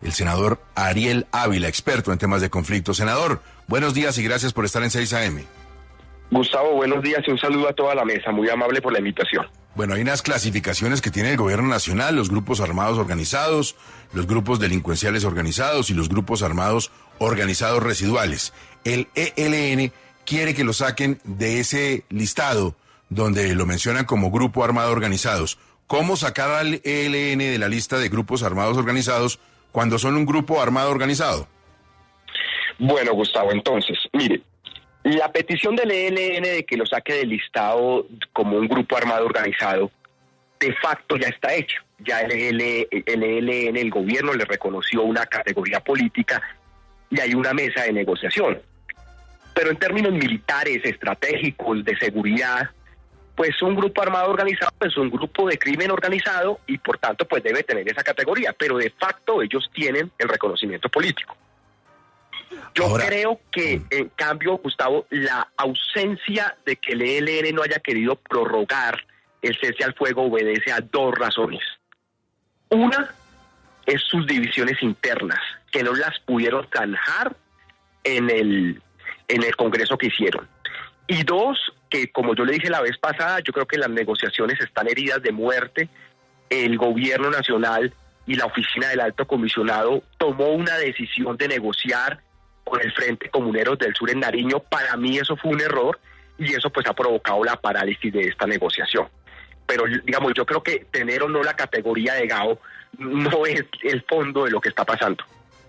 el senador Ariel Ávila, experto en temas de conflicto. Senador, buenos días y gracias por estar en 6 AM. Gustavo, buenos días y un saludo a toda la mesa. Muy amable por la invitación. Bueno, hay unas clasificaciones que tiene el gobierno nacional, los grupos armados organizados, los grupos delincuenciales organizados y los grupos armados organizados residuales. El ELN quiere que lo saquen de ese listado donde lo mencionan como grupo armado organizados. ¿Cómo sacar al ELN de la lista de grupos armados organizados cuando son un grupo armado organizado? Bueno, Gustavo, entonces, mire, la petición del ELN de que lo saque del listado como un grupo armado organizado, de facto ya está hecha. Ya el ELN, el gobierno le reconoció una categoría política y hay una mesa de negociación. Pero en términos militares, estratégicos, de seguridad, pues un grupo armado organizado es un grupo de crimen organizado y por tanto pues debe tener esa categoría, pero de facto ellos tienen el reconocimiento político. Yo creo que, en cambio, Gustavo, la ausencia de que el ELN no haya querido prorrogar el cese al fuego obedece a dos razones. Una es sus divisiones internas, que no las pudieron zanjar en el Congreso que hicieron. Y dos, que como yo le dije la vez pasada, yo creo que las negociaciones están heridas de muerte. El gobierno nacional y la oficina del alto comisionado tomó una decisión de negociar con el Frente Comuneros del Sur en Nariño. Para mí eso fue un error y eso pues ha provocado la parálisis de esta negociación. Pero digamos, yo creo que tener o no la categoría de GAO no es el fondo de lo que está pasando.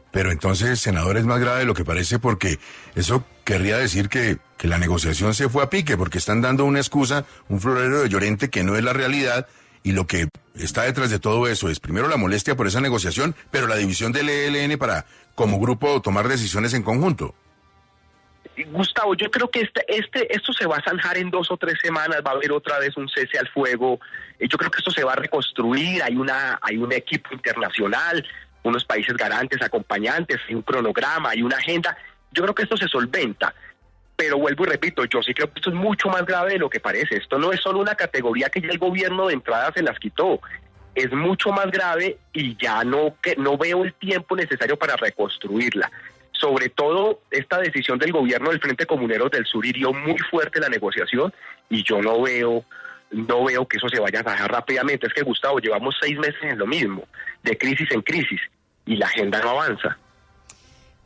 Pero entonces, senador, es más grave de lo que parece, porque eso querría decir que la negociación se fue a pique, porque están dando una excusa, un florero de Llorente que no es la realidad, y lo que está detrás de todo eso es primero la molestia por esa negociación, pero la división del ELN para, como grupo, tomar decisiones en conjunto. Gustavo, yo creo que esto se va a zanjar en 2 o 3 semanas, va a haber otra vez un cese al fuego. Yo creo que esto se va a reconstruir, hay un equipo internacional, unos países garantes, acompañantes, hay un cronograma, hay una agenda. Yo creo que esto se solventa, pero vuelvo y repito, yo sí creo que esto es mucho más grave de lo que parece. Esto no es solo una categoría que ya el gobierno de entrada se las quitó, es mucho más grave y ya no veo el tiempo necesario para reconstruirla. Sobre todo, esta decisión del gobierno del Frente Comuneros del Sur hirió muy fuerte la negociación y yo no veo que eso se vaya a bajar rápidamente. Es que, Gustavo, llevamos 6 meses en lo mismo, de crisis en crisis, y la agenda no avanza.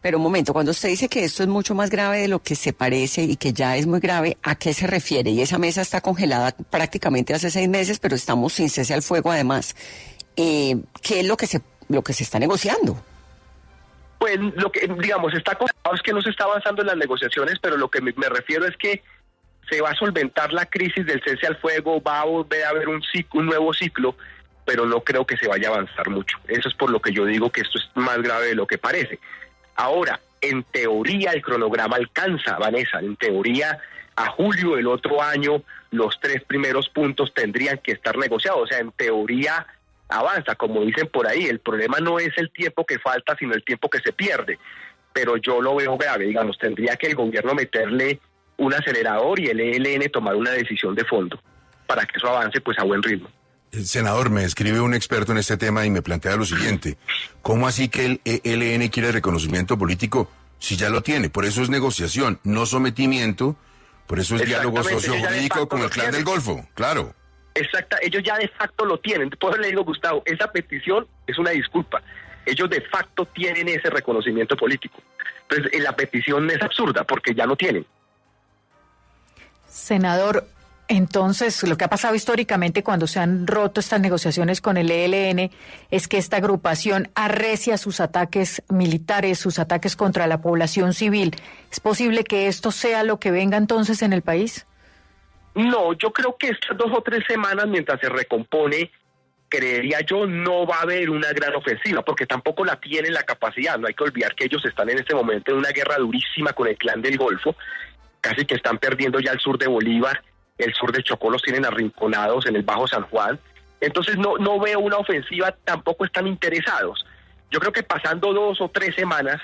Pero un momento, cuando usted dice que esto es mucho más grave de lo que se parece y que ya es muy grave, ¿a qué se refiere? Y esa mesa está congelada prácticamente hace 6 meses, pero estamos sin cese al fuego además. ¿Qué es lo que se está negociando? Pues lo que, digamos, está congelado es que no se está avanzando en las negociaciones, pero lo que me refiero es que se va a solventar la crisis del cese al fuego, va a volver a haber un nuevo ciclo, pero no creo que se vaya a avanzar mucho. Eso es por lo que yo digo que esto es más grave de lo que parece. Ahora, en teoría el cronograma alcanza, Vanessa, en teoría a julio del otro año los 3 primeros puntos tendrían que estar negociados, o sea, en teoría avanza, como dicen por ahí. El problema no es el tiempo que falta, sino el tiempo que se pierde, pero yo lo veo grave. Digamos, tendría que el gobierno meterle un acelerador y el ELN tomar una decisión de fondo para que eso avance pues a buen ritmo. Senador, me escribe un experto en este tema y me plantea lo siguiente: ¿cómo así que el ELN quiere reconocimiento político si ya lo tiene? Por eso es negociación, no sometimiento, por eso es diálogo sociojurídico con el Clan del Golfo, claro. Exacto, ellos ya de facto lo tienen. Por eso le digo, Gustavo, esa petición es una disculpa. Ellos de facto tienen ese reconocimiento político. Entonces, la petición es absurda porque ya lo tienen. Senador, entonces, lo que ha pasado históricamente cuando se han roto estas negociaciones con el ELN es que esta agrupación arrecia sus ataques militares, sus ataques contra la población civil. ¿Es posible que esto sea lo que venga entonces en el país? No, yo creo que estas 2 o 3 semanas, mientras se recompone, creería yo, no va a haber una gran ofensiva, porque tampoco la tienen la capacidad. No hay que olvidar que ellos están en este momento en una guerra durísima con el Clan del Golfo, casi que están perdiendo ya el sur de Bolívar, el sur de Chocó los tienen arrinconados en el Bajo San Juan. Entonces no veo una ofensiva, tampoco están interesados. Yo creo que pasando 2 o 3 semanas,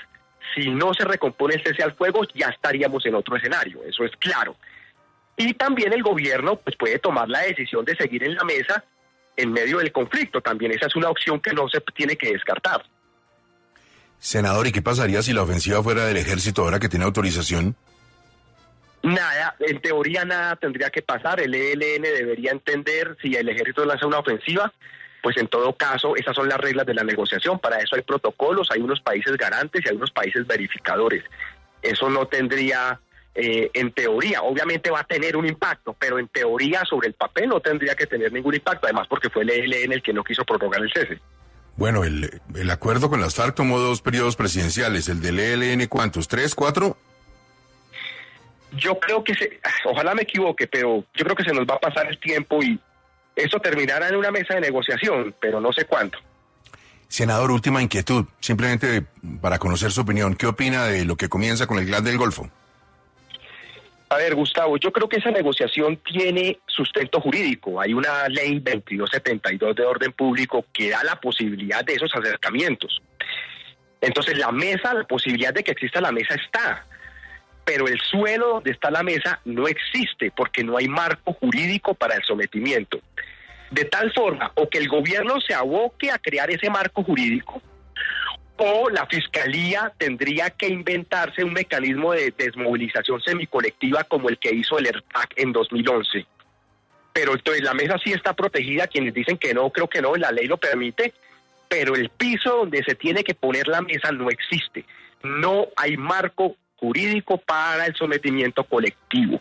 si no se recompone el cese al fuego, ya estaríamos en otro escenario, eso es claro. Y también el gobierno pues puede tomar la decisión de seguir en la mesa en medio del conflicto. También esa es una opción que no se tiene que descartar. Senador, ¿y qué pasaría si la ofensiva fuera del ejército ahora que tiene autorización? Nada, en teoría nada tendría que pasar. El ELN debería entender si el ejército lanza una ofensiva, pues en todo caso esas son las reglas de la negociación. Para eso hay protocolos, hay unos países garantes y hay unos países verificadores. Eso no tendría, en teoría, obviamente va a tener un impacto, pero en teoría sobre el papel no tendría que tener ningún impacto, además porque fue el ELN el que no quiso prorrogar el cese. Bueno, el acuerdo con las FARC tomó 2 periodos presidenciales. ¿El del ELN cuántos? ¿3, 4? Yo creo que ojalá me equivoque, pero yo creo que se nos va a pasar el tiempo y eso terminará en una mesa de negociación, pero no sé cuánto. Senador, última inquietud, simplemente para conocer su opinión. ¿Qué opina de lo que comienza con el Clan del Golfo? A ver, Gustavo, yo creo que esa negociación tiene sustento jurídico. Hay una ley 2272 de orden público que da la posibilidad de esos acercamientos. Entonces la posibilidad de que exista la mesa está, pero el suelo donde está la mesa no existe porque no hay marco jurídico para el sometimiento. De tal forma, o que el gobierno se aboque a crear ese marco jurídico, o la Fiscalía tendría que inventarse un mecanismo de desmovilización semicolectiva como el que hizo el ERPAC en 2011. Pero entonces la mesa sí está protegida, quienes dicen que no, creo que no, la ley lo permite, pero el piso donde se tiene que poner la mesa no existe. No hay marco jurídico para el sometimiento colectivo.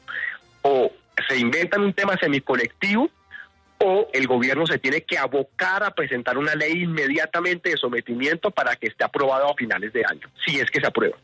O se inventan un tema semicolectivo, o el gobierno se tiene que abocar a presentar una ley inmediatamente de sometimiento para que esté aprobado a finales de año, si es que se aprueba.